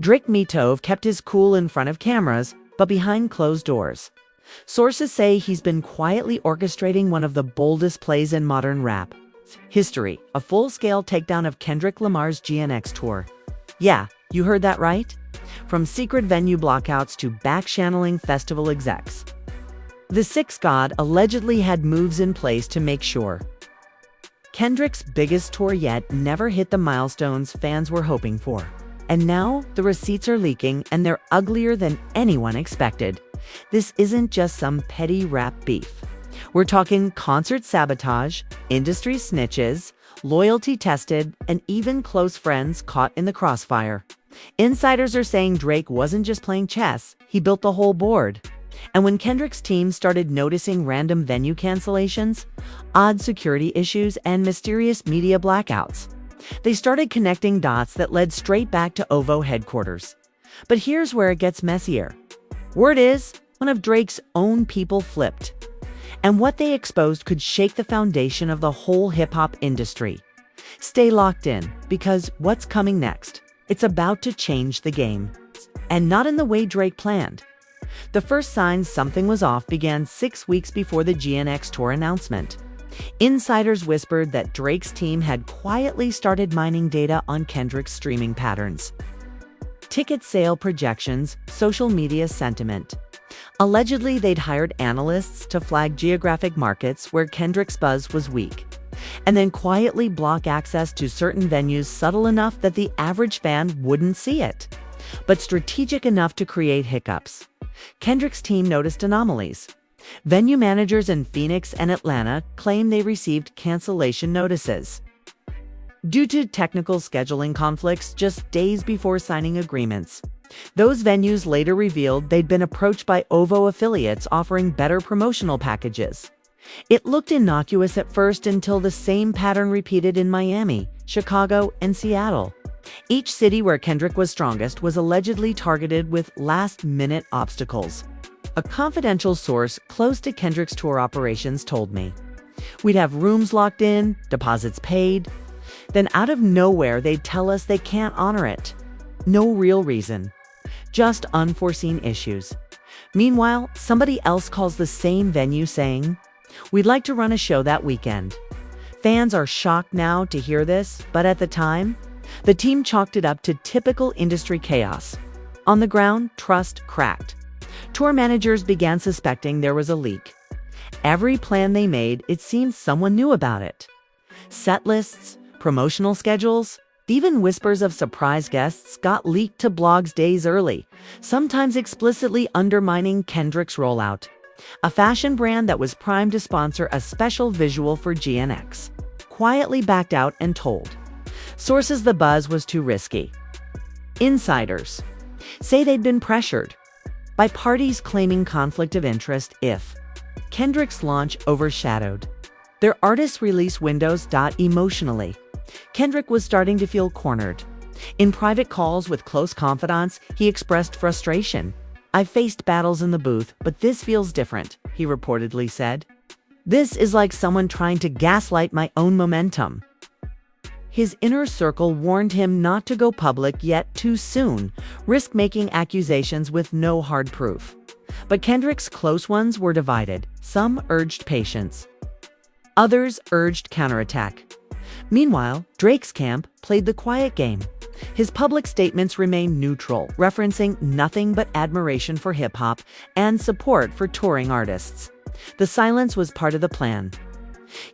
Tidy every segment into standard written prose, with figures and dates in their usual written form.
Drake Mitov kept his cool in front of cameras, but behind closed doors. Sources say he's been quietly orchestrating one of the boldest plays in modern rap history, a full-scale takedown of Kendrick Lamar's GNX tour. Yeah, you heard that right. From secret venue blockouts to back-channeling festival execs. The Six God allegedly had moves in place to make sure Kendrick's biggest tour yet never hit the milestones fans were hoping for. And now the receipts are leaking, and they're uglier than anyone expected. This isn't just some petty rap beef. We're talking concert sabotage, industry snitches, loyalty tested, and even close friends caught in the crossfire. Insiders are saying Drake wasn't just playing chess, he built the whole board. And when Kendrick's team started noticing random venue cancellations, odd security issues, and mysterious media blackouts, they started connecting dots that led straight back to OVO headquarters. But here's where it gets messier. Word is, one of Drake's own people flipped. And what they exposed could shake the foundation of the whole hip-hop industry. Stay locked in, because what's coming next? It's about to change the game. And not in the way Drake planned. The first signs something was off began 6 weeks before the GNX tour announcement. Insiders whispered that Drake's team had quietly started mining data on Kendrick's streaming patterns. Ticket sale projections, social media sentiment. Allegedly, they'd hired analysts to flag geographic markets where Kendrick's buzz was weak, and then quietly block access to certain venues subtle enough that the average fan wouldn't see it, but strategic enough to create hiccups. Kendrick's team noticed anomalies. Venue managers in Phoenix and Atlanta claim they received cancellation notices due to technical scheduling conflicts just days before signing agreements. Those venues later revealed they'd been approached by OVO affiliates offering better promotional packages. It looked innocuous at first until the same pattern repeated in Miami, Chicago, and Seattle. Each city where Kendrick was strongest was allegedly targeted with last-minute obstacles. A confidential source close to Kendrick's tour operations told me, "We'd have rooms locked in, deposits paid. Then out of nowhere, they'd tell us they can't honor it. No real reason. Just unforeseen issues. Meanwhile, somebody else calls the same venue saying, 'We'd like to run a show that weekend.' Fans are shocked now to hear this, but at the time, the team chalked it up to typical industry chaos. On the ground, trust cracked. Tour managers began suspecting there was a leak. Every plan they made, it seemed someone knew about it. Set lists, promotional schedules, even whispers of surprise guests got leaked to blogs days early, sometimes explicitly undermining Kendrick's rollout. A fashion brand that was primed to sponsor a special visual for GNX quietly backed out and told sources the buzz was too risky. Insiders say they'd been pressured by parties claiming conflict of interest if Kendrick's launch overshadowed their artist release windows. Emotionally, Kendrick was starting to feel cornered. In private calls with close confidants, he expressed frustration. "I've faced battles in the booth, but this feels different," he reportedly said. "This is like someone trying to gaslight my own momentum." His inner circle warned him not to go public yet too soon, risk making accusations with no hard proof. But Kendrick's close ones were divided. Some urged patience. Others urged counterattack. Meanwhile, Drake's camp played the quiet game. His public statements remained neutral, referencing nothing but admiration for hip-hop and support for touring artists. The silence was part of the plan.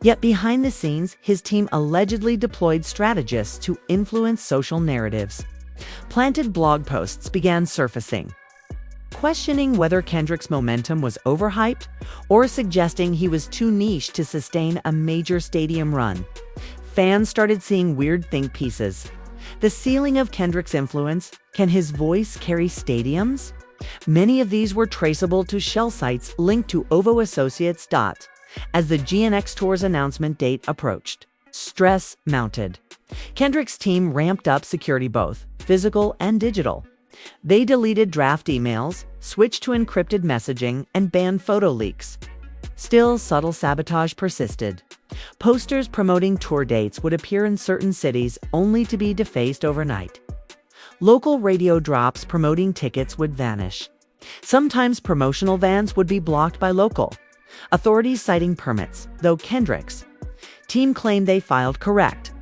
Yet behind the scenes, his team allegedly deployed strategists to influence social narratives. Planted blog posts began surfacing, questioning whether Kendrick's momentum was overhyped or suggesting he was too niche to sustain a major stadium run. Fans started seeing weird think pieces. The ceiling of Kendrick's influence. Can his voice carry stadiums? Many of these were traceable to shell sites linked to OVO Associates. As the GNX tour's announcement date approached, stress mounted. Kendrick's team ramped up security, both physical and digital. They deleted draft emails, switched to encrypted messaging, and banned photo leaks. Still, subtle sabotage persisted. Posters promoting tour dates would appear in certain cities only to be defaced overnight. Local radio drops promoting tickets would vanish. Sometimes promotional vans would be blocked by local authorities citing permits, though Kendrick's team claimed they filed correct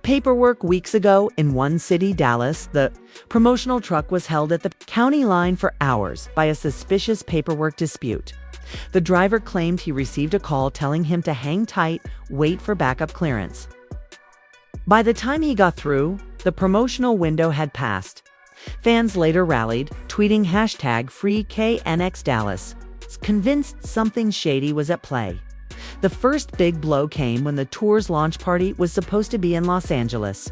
paperwork weeks ago. In one city, Dallas, the promotional truck was held at the county line for hours by a suspicious paperwork dispute. The driver claimed he received a call telling him to hang tight, wait for backup clearance. By the time he got through, the promotional window had passed. Fans later rallied, tweeting #FreeKNXDallas, convinced something shady was at play. The first big blow came when the tour's launch party was supposed to be in Los Angeles.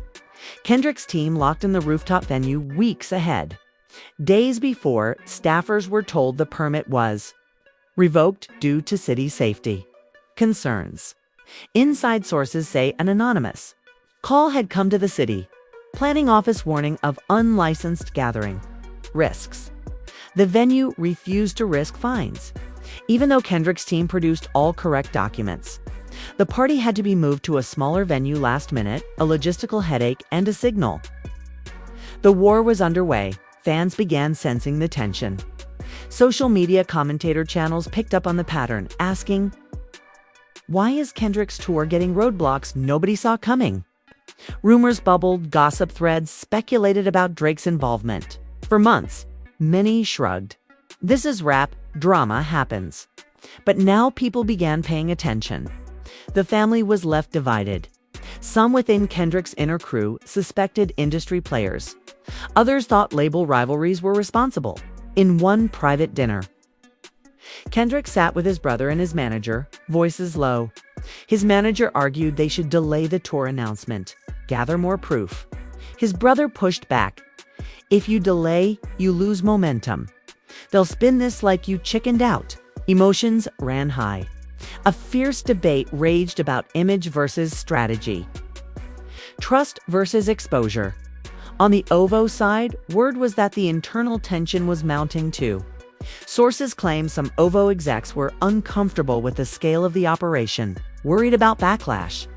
Kendrick's team locked in the rooftop venue weeks ahead. Days before, staffers were told the permit was revoked due to city safety concerns. Inside sources say an anonymous call had come to the city planning office warning of unlicensed gathering risks. The venue refused to risk fines, even though Kendrick's team produced all correct documents. The party had to be moved to a smaller venue last minute, a logistical headache and a signal. The war was underway. Fans began sensing the tension. Social media commentator channels picked up on the pattern, asking, "Why is Kendrick's tour getting roadblocks nobody saw coming?" Rumors bubbled, gossip threads speculated about Drake's involvement. For months, many shrugged. This is rap, drama happens. But now people began paying attention. The family was left divided. Some within Kendrick's inner crew suspected industry players. Others thought label rivalries were responsible. In one private dinner, Kendrick sat with his brother and his manager, voices low. His manager argued they should delay the tour announcement, gather more proof. His brother pushed back. "If you delay, you lose momentum. They'll spin this like you chickened out." Emotions ran high. A fierce debate raged about image versus strategy, trust versus exposure. On the OVO side, word was that the internal tension was mounting too. Sources claim some OVO execs were uncomfortable with the scale of the operation, worried about backlash.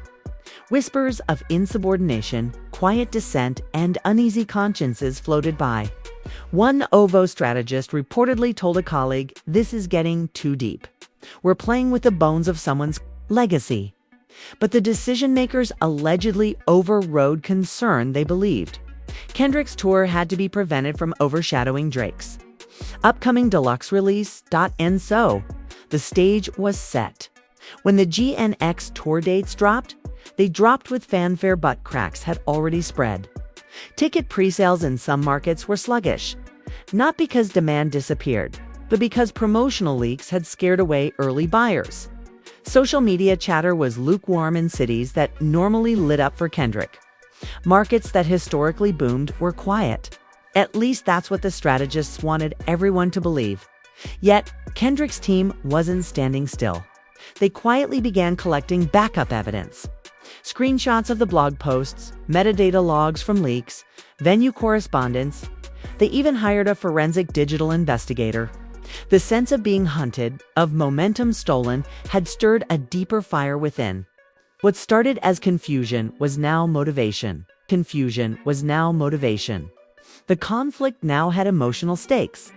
Whispers of insubordination, quiet dissent, and uneasy consciences floated by. One OVO strategist reportedly told a colleague, "This is getting too deep. We're playing with the bones of someone's legacy." But the decision-makers allegedly overrode concern they believed. Kendrick's tour had to be prevented from overshadowing Drake's upcoming deluxe release. And so, the stage was set. When the GNX tour dates dropped, they dropped with fanfare, but cracks had already spread. Ticket pre-sales in some markets were sluggish, not because demand disappeared, but because promotional leaks had scared away early buyers. Social media chatter was lukewarm in cities that normally lit up for Kendrick. Markets that historically boomed were quiet. At least that's what the strategists wanted everyone to believe. Yet, Kendrick's team wasn't standing still. They quietly began collecting backup evidence. Screenshots of the blog posts, metadata logs from leaks, venue correspondence. They even hired a forensic digital investigator. The sense of being hunted, of momentum stolen, had stirred a deeper fire within. What started as confusion was now motivation. Confusion was now motivation. The conflict now had emotional stakes.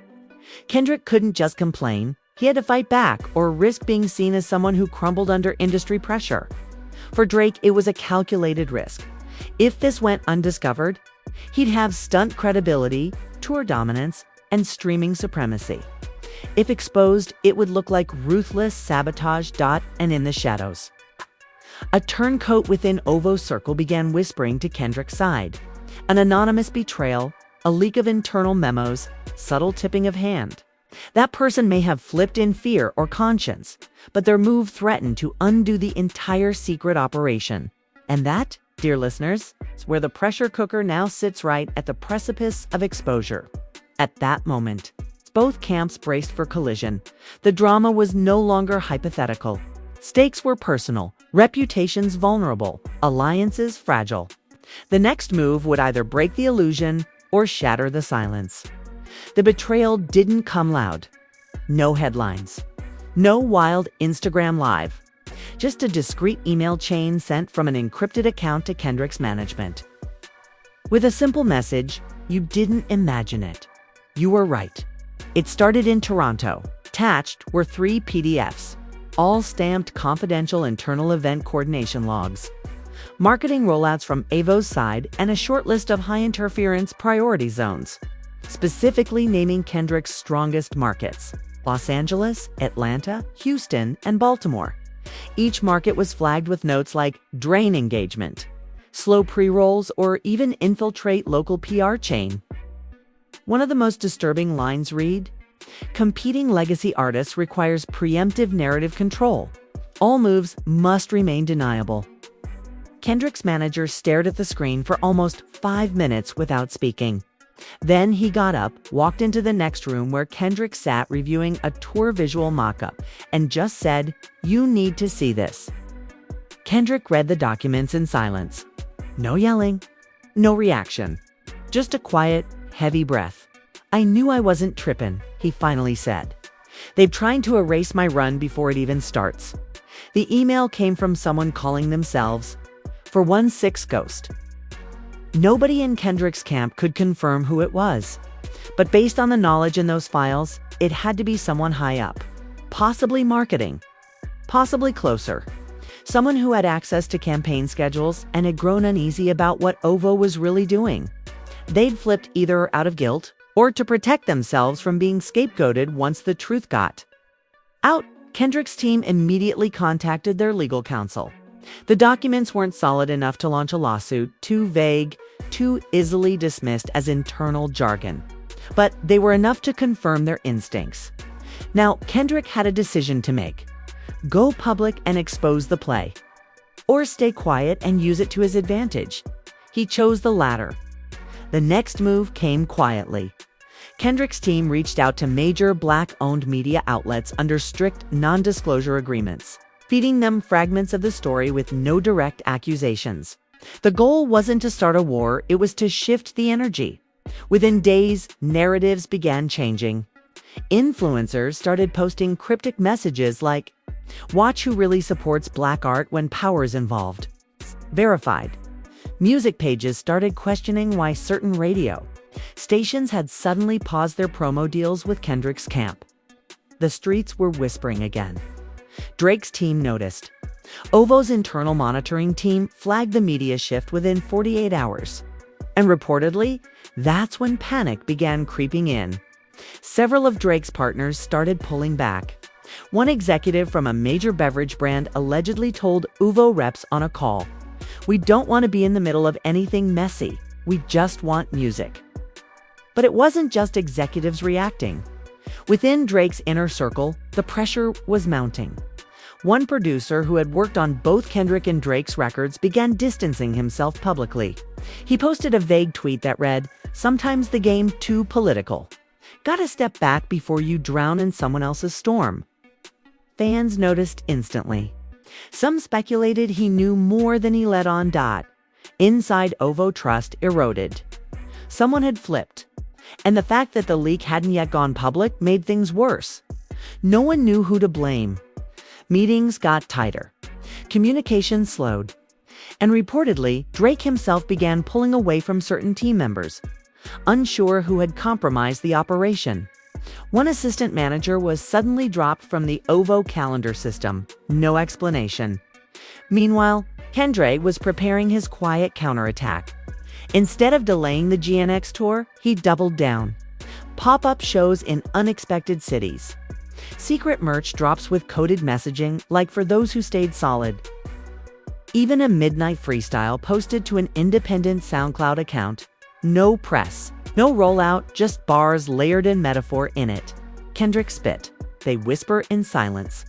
Kendrick couldn't just complain. He had to fight back or risk being seen as someone who crumbled under industry pressure. For Drake, it was a calculated risk. If this went undiscovered, he'd have stunt credibility, tour dominance, and streaming supremacy. If exposed, it would look like ruthless sabotage. And in the shadows, a turncoat within OVO's circle began whispering to Kendrick's side. An anonymous betrayal, a leak of internal memos, subtle tipping of hand. That person may have flipped in fear or conscience, but their move threatened to undo the entire secret operation. And that, dear listeners, is where the pressure cooker now sits, right at the precipice of exposure. At that moment, both camps braced for collision. The drama was no longer hypothetical. Stakes were personal, reputations vulnerable, alliances fragile. The next move would either break the illusion or shatter the silence. The betrayal didn't come loud. No headlines. No wild Instagram live. Just a discreet email chain sent from an encrypted account to Kendrick's management. with a simple message: you didn't imagine it. You were right. It started in Toronto. Attached were 3 PDFs, all stamped confidential internal event coordination logs, marketing rollouts from AVO's side, and a short list of high-interference priority zones, specifically naming Kendrick's strongest markets: Los Angeles, Atlanta, Houston, and Baltimore. Each market was flagged with notes like drain engagement, slow pre-rolls, or even infiltrate local PR chain. One of the most disturbing lines read, "Competing legacy artists requires preemptive narrative control. All moves must remain deniable." Kendrick's manager stared at the screen for almost 5 minutes without speaking. Then he got up, walked into the next room where Kendrick sat reviewing a tour visual mock-up, and just said, "You need to see this." Kendrick read the documents in silence. No yelling, no reaction, just a quiet, heavy breath. "I knew I wasn't trippin'," he finally said. "They've trying to erase my run before it even starts." The email came from someone calling themselves For 1-6 Ghost. Nobody in Kendrick's camp could confirm who it was, but based on the knowledge in those files, it had to be someone high up, possibly marketing, possibly closer, someone who had access to campaign schedules and had grown uneasy about what OVO was really doing. They'd flipped either out of guilt or to protect themselves from being scapegoated once the truth got out. Kendrick's team immediately contacted their legal counsel. The documents weren't solid enough to launch a lawsuit, too vague, too easily dismissed as internal jargon. But they were enough to confirm their instincts. Now, Kendrick had a decision to make: go public and expose the play, or stay quiet and use it to his advantage. He chose the latter. The next move came quietly. Kendrick's team reached out to major Black-owned media outlets under strict non-disclosure agreements, feeding them fragments of the story with no direct accusations. The goal wasn't to start a war, it was to shift the energy. Within days, narratives began changing. Influencers started posting cryptic messages like, "Watch who really supports Black art when power's involved." Verified. Music pages started questioning why certain radio stations had suddenly paused their promo deals with Kendrick's camp. The streets were whispering again. Drake's team noticed. OVO's internal monitoring team flagged the media shift within 48 hours. And reportedly, that's when panic began creeping in. Several of Drake's partners started pulling back. One executive from a major beverage brand allegedly told OVO reps on a call, "We don't want to be in the middle of anything messy. We just want music." But it wasn't just executives reacting. Within Drake's inner circle, the pressure was mounting. One producer who had worked on both Kendrick and Drake's records began distancing himself publicly. He posted a vague tweet that read, "Sometimes the game too political. Gotta step back before you drown in someone else's storm." Fans noticed instantly. Some speculated he knew more than he let on. Inside OVO trust eroded. Someone had flipped. And the fact that the leak hadn't yet gone public made things worse. No one knew who to blame. Meetings got tighter. Communication slowed. And reportedly, Drake himself began pulling away from certain team members, unsure who had compromised the operation. One assistant manager was suddenly dropped from the OVO calendar system. No explanation. Meanwhile, Kendrick was preparing his quiet counterattack. Instead of delaying the GNX tour, he doubled down. Pop-up shows in unexpected cities. Secret merch drops with coded messaging, like "For those who stayed solid." Even a midnight freestyle posted to an independent SoundCloud account. No press, no rollout, just bars layered in metaphor in it. Kendrick spit. They whisper in silence.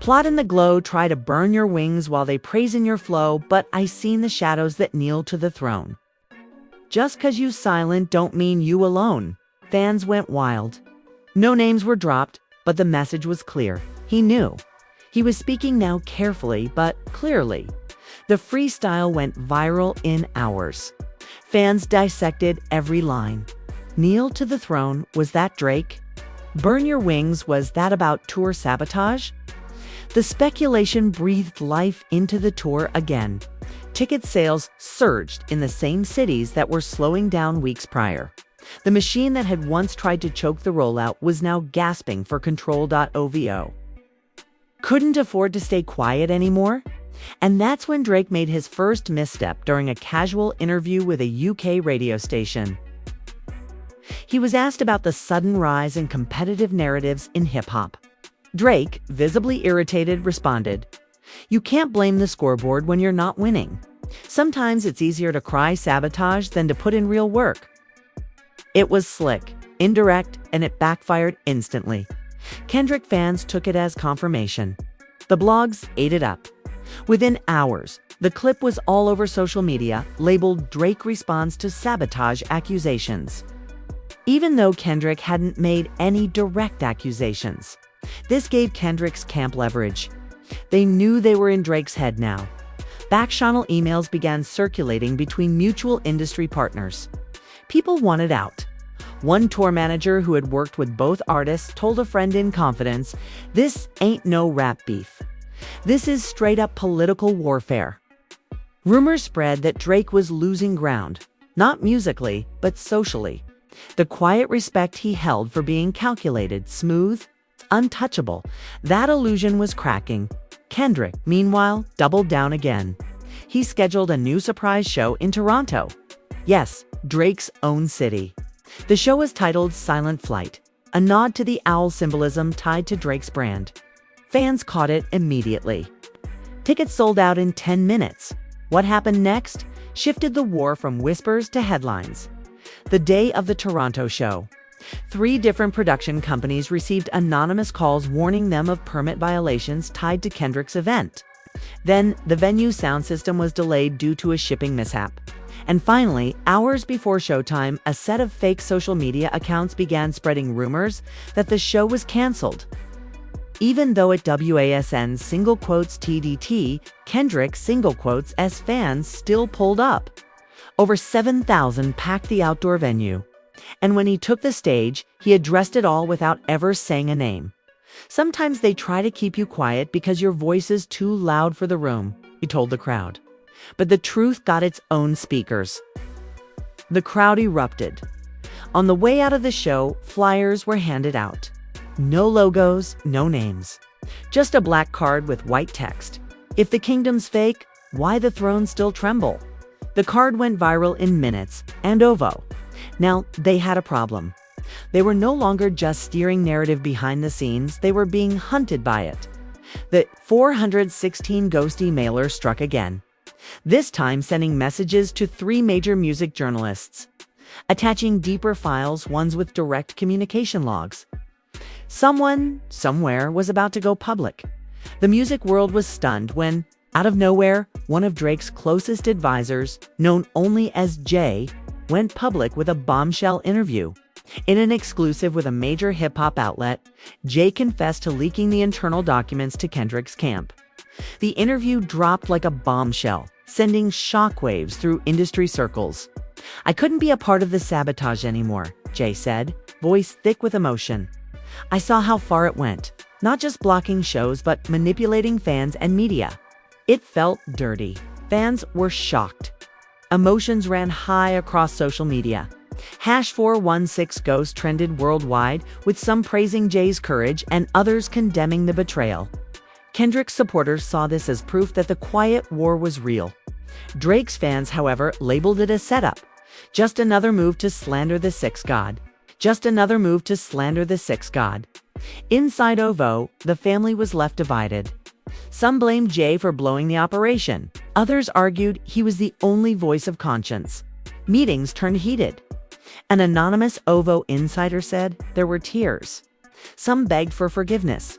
"Plot in the glow, try to burn your wings while they praise in your flow, but I seen the shadows that kneel to the throne. Just 'cause you silent don't mean you alone." Fans went wild. No names were dropped, but the message was clear. He knew. He was speaking now carefully, but clearly. The freestyle went viral in hours. Fans dissected every line. Kneel to the throne, was that Drake? Burn your wings, was that about tour sabotage? The speculation breathed life into the tour again. Ticket sales surged in the same cities that were slowing down weeks prior. The machine that had once tried to choke the rollout was now gasping for control.ovo. Couldn't afford to stay quiet anymore? And that's when Drake made his first misstep during a casual interview with a UK radio station. He was asked about the sudden rise in competitive narratives in hip-hop. Drake, visibly irritated, responded, "You can't blame the scoreboard when you're not winning. Sometimes it's easier to cry sabotage than to put in real work." It was slick, indirect, and it backfired instantly. Kendrick fans took it as confirmation. The blogs ate it up. Within hours, the clip was all over social media, labeled "Drake responds to sabotage accusations." Even though Kendrick hadn't made any direct accusations, this gave Kendrick's camp leverage. They knew they were in Drake's head now. Back-channel emails began circulating between mutual industry partners. People wanted out. One tour manager who had worked with both artists told a friend in confidence, "This ain't no rap beef. This is straight-up political warfare." Rumors spread that Drake was losing ground, not musically, but socially. The quiet respect he held for being calculated, smooth, untouchable, that illusion was cracking. Kendrick, meanwhile, doubled down again. He scheduled a new surprise show in Toronto. Yes, Drake's own city. The show was titled Silent Flight, a nod to the owl symbolism tied to Drake's brand. Fans caught it immediately. Tickets sold out in 10 minutes. What happened next shifted the war from whispers to headlines. The day of the Toronto show, 3 different production companies received anonymous calls warning them of permit violations tied to Kendrick's event. Then, the venue's sound system was delayed due to a shipping mishap. And finally, hours before showtime, a set of fake social media accounts began spreading rumors that the show was canceled. Even though at WASN's single quotes TDT, Kendrick's single quotes S fans still pulled up. Over 7,000 packed the outdoor venue. And when he took the stage, he addressed it all without ever saying a name. "Sometimes they try to keep you quiet because your voice is too loud for the room," he told the crowd. But the truth got its own speakers. The crowd erupted. On the way out of the show, flyers were handed out. No logos, no names. Just a black card with white text. "If the kingdom's fake, why the throne still tremble?" The card went viral in minutes, and OVO. Now, they had a problem. They were no longer just steering narrative behind the scenes, they were being hunted by it. The 416 ghost emailer struck again. This time sending messages to 3 major music journalists, attaching deeper files, ones with direct communication logs. Someone, somewhere, was about to go public. The music world was stunned when, out of nowhere, one of Drake's closest advisors, known only as Jay, went public with a bombshell interview. In an exclusive with a major hip-hop outlet, Jay confessed to leaking the internal documents to Kendrick's camp. The interview dropped like a bombshell, sending shockwaves through industry circles. "I couldn't be a part of the sabotage anymore," Jay said, voice thick with emotion. "I saw how far it went, not just blocking shows but manipulating fans and media. It felt dirty." Fans were shocked. Emotions ran high across social media. #416ghost trended worldwide, with some praising Jay's courage and others condemning the betrayal. Kendrick's supporters saw this as proof that the quiet war was real. Drake's fans, however, labeled it a setup. Just another move to slander the Sixth God. Just another move to slander the Sixth God. Inside OVO, the family was left divided. Some blamed Jay for blowing the operation. Others argued he was the only voice of conscience. Meetings turned heated. An anonymous OVO insider said there were tears. Some begged for forgiveness.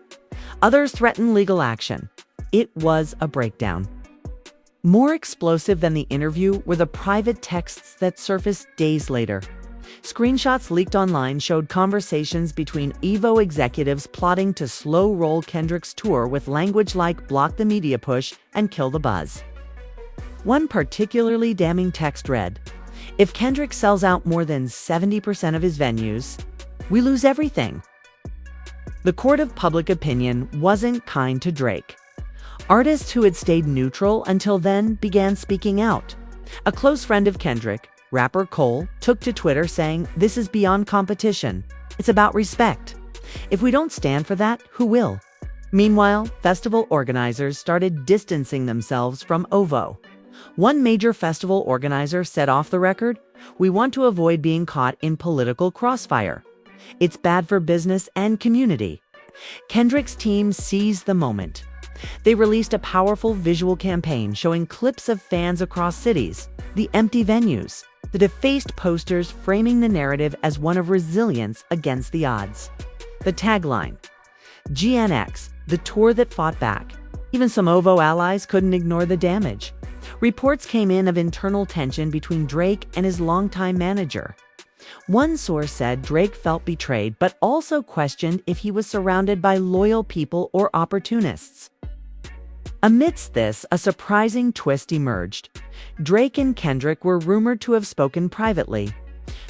Others threatened legal action. It was a breakdown. More explosive than the interview were the private texts that surfaced days later. Screenshots leaked online showed conversations between EVO executives plotting to slow-roll Kendrick's tour with language like "block the media push" and "kill the buzz." One particularly damning text read, "If Kendrick sells out more than 70% of his venues, we lose everything." The court of public opinion wasn't kind to Drake. Artists who had stayed neutral until then began speaking out. A close friend of Kendrick, rapper Cole, took to Twitter saying, "This is beyond competition. It's about respect. If we don't stand for that, who will?" Meanwhile, festival organizers started distancing themselves from OVO. One major festival organizer said off the record, "We want to avoid being caught in political crossfire. It's bad for business and community." Kendrick's team seized the moment. They released a powerful visual campaign showing clips of fans across cities, the empty venues, the defaced posters framing the narrative as one of resilience against the odds. The tagline, GNX, the tour that fought back. Even some OVO allies couldn't ignore the damage. Reports came in of internal tension between Drake and his longtime manager. One source said Drake felt betrayed, but also questioned if he was surrounded by loyal people or opportunists. Amidst this, a surprising twist emerged. Drake and Kendrick were rumored to have spoken privately.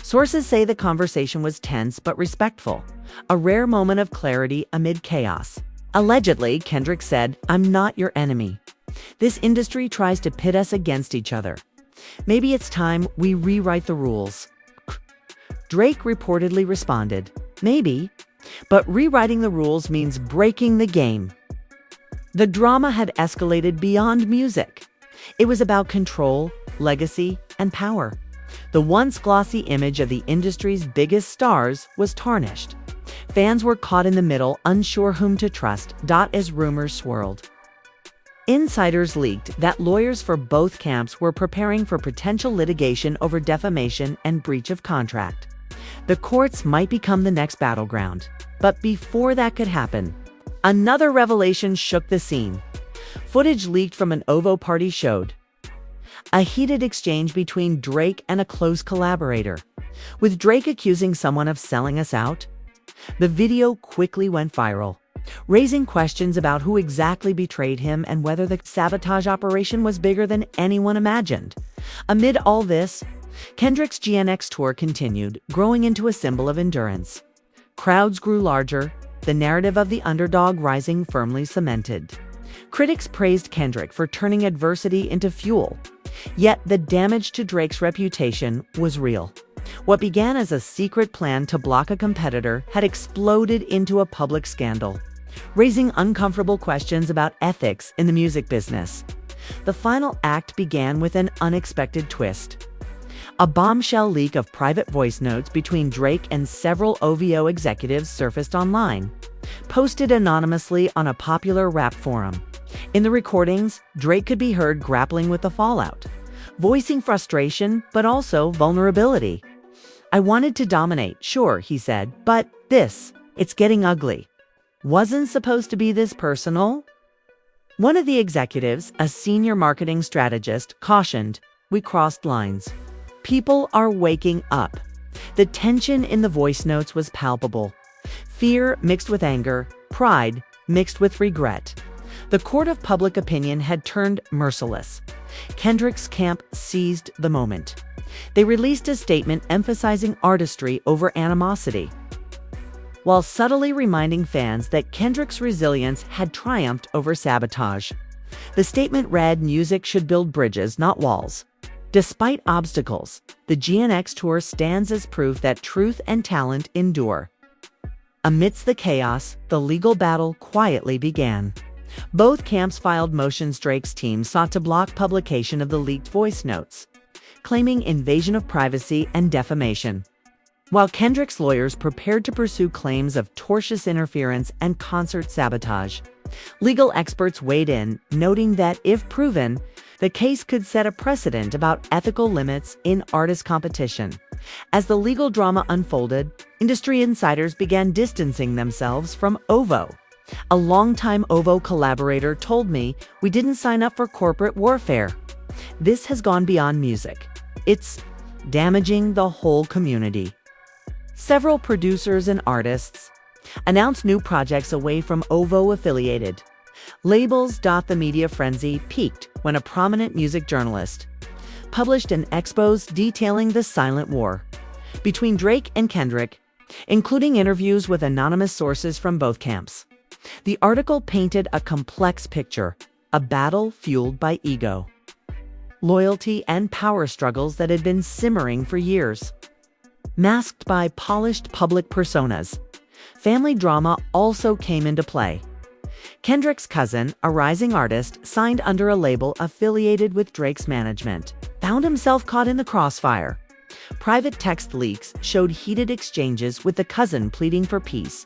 Sources say the conversation was tense but respectful, a rare moment of clarity amid chaos. Allegedly, Kendrick said, "I'm not your enemy. This industry tries to pit us against each other. Maybe it's time we rewrite the rules." Drake reportedly responded, "Maybe, but rewriting the rules means breaking the game." The drama had escalated beyond music. It was about control, legacy, and power. The once glossy image of the industry's biggest stars was tarnished. Fans were caught in the middle, unsure whom to trust, as rumors swirled. Insiders leaked that lawyers for both camps were preparing for potential litigation over defamation and breach of contract. The courts might become the next battleground. But before that could happen, another revelation shook the scene. Footage leaked from an OVO party showed a heated exchange between Drake and a close collaborator, with Drake accusing someone of selling us out. The video quickly went viral, raising questions about who exactly betrayed him and whether the sabotage operation was bigger than anyone imagined. Amid all this, Kendrick's GNX tour continued, growing into a symbol of endurance. Crowds grew larger, the narrative of the underdog rising firmly cemented. Critics praised Kendrick for turning adversity into fuel. Yet the damage to Drake's reputation was real. What began as a secret plan to block a competitor had exploded into a public scandal, raising uncomfortable questions about ethics in the music business. The final act began with an unexpected twist. A bombshell leak of private voice notes between Drake and several OVO executives surfaced online, posted anonymously on a popular rap forum. In the recordings, Drake could be heard grappling with the fallout, voicing frustration but also vulnerability. "I wanted to dominate, sure," he said, "but it's getting ugly. Wasn't supposed to be this personal." One of the executives, a senior marketing strategist, cautioned, "We crossed lines. People are waking up." The tension in the voice notes was palpable. Fear mixed with anger, pride mixed with regret. The court of public opinion had turned merciless. Kendrick's camp seized the moment. They released a statement emphasizing artistry over animosity, while subtly reminding fans that Kendrick's resilience had triumphed over sabotage. The statement read, "Music should build bridges, not walls." Despite obstacles, the GNX tour stands as proof that truth and talent endure. Amidst the chaos, the legal battle quietly began. Both camps filed motions. Drake's team sought to block publication of the leaked voice notes, claiming invasion of privacy and defamation, while Kendrick's lawyers prepared to pursue claims of tortious interference and concert sabotage. Legal experts weighed in, noting that if proven, the case could set a precedent about ethical limits in artist competition. As the legal drama unfolded, industry insiders began distancing themselves from OVO. A longtime OVO collaborator told me, "We didn't sign up for corporate warfare. This has gone beyond music. It's damaging the whole community." Several producers and artists announced new projects away from OVO-affiliated labels. The media frenzy peaked when a prominent music journalist published an expose detailing the silent war between Drake and Kendrick, including interviews with anonymous sources from both camps. The article painted a complex picture. a battle fueled by ego, loyalty, and power struggles that had been simmering for years. Masked by polished public personas, family drama also came into play. Kendrick's cousin, a rising artist signed under a label affiliated with Drake's management, found himself caught in the crossfire. Private text leaks showed heated exchanges with the cousin pleading for peace,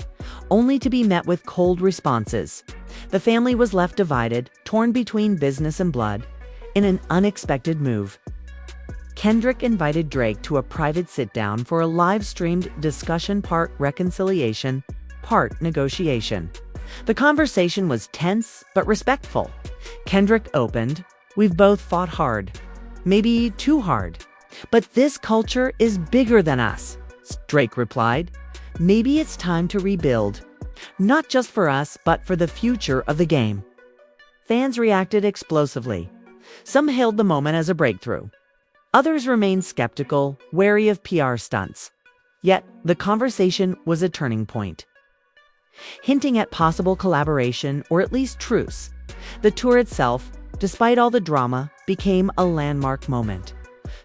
only to be met with cold responses. The family was left divided, torn between business and blood, in an unexpected move. Kendrick invited Drake to a private sit-down for a live-streamed discussion, part reconciliation, part negotiation. The conversation was tense but respectful. Kendrick opened, "We've both fought hard. Maybe too hard. But this culture is bigger than us." Drake replied, "Maybe it's time to rebuild. Not just for us, but for the future of the game." Fans reacted explosively. Some hailed the moment as a breakthrough. Others remained skeptical, wary of PR stunts. Yet, the conversation was a turning point, hinting at possible collaboration or at least truce. The tour itself, despite all the drama, became a landmark moment.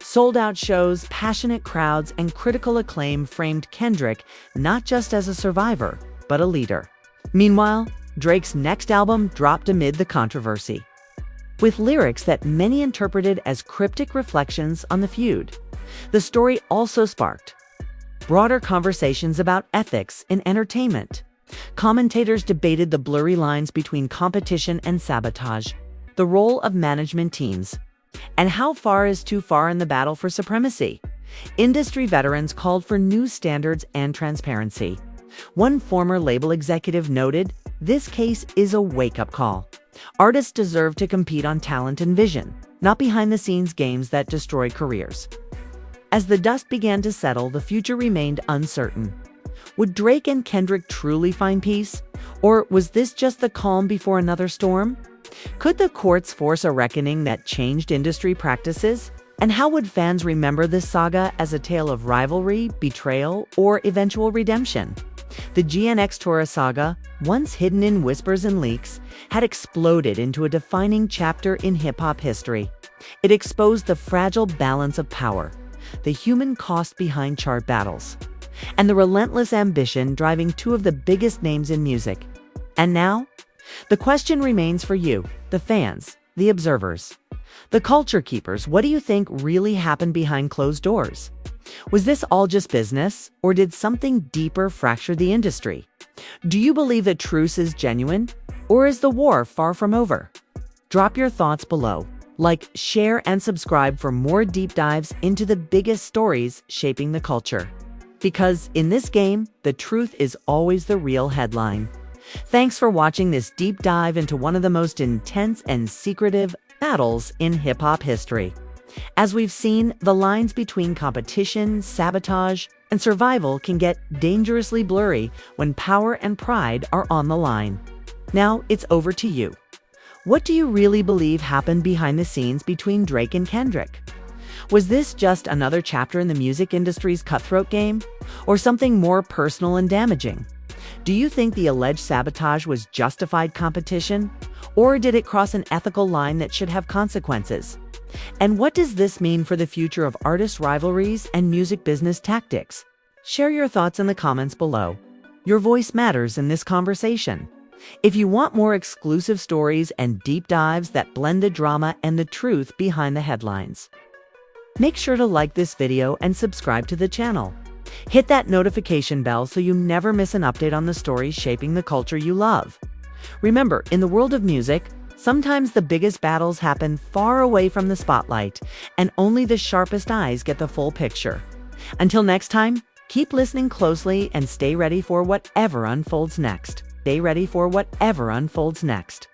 Sold-out shows, passionate crowds, and critical acclaim framed Kendrick not just as a survivor, but a leader. Meanwhile, Drake's next album dropped amid the controversy, with lyrics that many interpreted as cryptic reflections on the feud. The story also sparked broader conversations about ethics in entertainment. Commentators debated the blurry lines between competition and sabotage, the role of management teams, and how far is too far in the battle for supremacy. Industry veterans called for new standards and transparency. One former label executive noted, "This case is a wake-up call. Artists deserve to compete on talent and vision, not behind-the-scenes games that destroy careers." As the dust began to settle, the future remained uncertain. Would Drake and Kendrick truly find peace? Or was this just the calm before another storm? Could the courts force a reckoning that changed industry practices? And how would fans remember this saga, as a tale of rivalry, betrayal, or eventual redemption? The GNX Tour saga, once hidden in whispers and leaks, had exploded into a defining chapter in hip-hop history. It exposed the fragile balance of power, the human cost behind chart battles, and the relentless ambition driving two of the biggest names in music. And now, the question remains for you, the fans, the observers, the culture keepers. What do you think really happened behind closed doors? Was this all just business, or did something deeper fracture the industry? Do you believe that truce is genuine, or is the war far from over? Drop your thoughts below. Like, share, and subscribe for more deep dives into the biggest stories shaping the culture. Because in this game, the truth is always the real headline. Thanks for watching this deep dive into one of the most intense and secretive battles in hip-hop history. As we've seen, the lines between competition, sabotage, and survival can get dangerously blurry when power and pride are on the line. Now, it's over to you. What do you really believe happened behind the scenes between Drake and Kendrick? Was this just another chapter in the music industry's cutthroat game, or something more personal and damaging? Do you think the alleged sabotage was justified competition, or did it cross an ethical line that should have consequences? And what does this mean for the future of artist rivalries and music business tactics? Share your thoughts in the comments below. Your voice matters in this conversation. If you want more exclusive stories and deep dives that blend the drama and the truth behind the headlines, make sure to like this video and subscribe to the channel. Hit that notification bell so you never miss an update on the stories shaping the culture you love. Remember, in the world of music, sometimes the biggest battles happen far away from the spotlight, and only the sharpest eyes get the full picture. Until next time, keep listening closely and stay ready for whatever unfolds next. Stay ready for whatever unfolds next.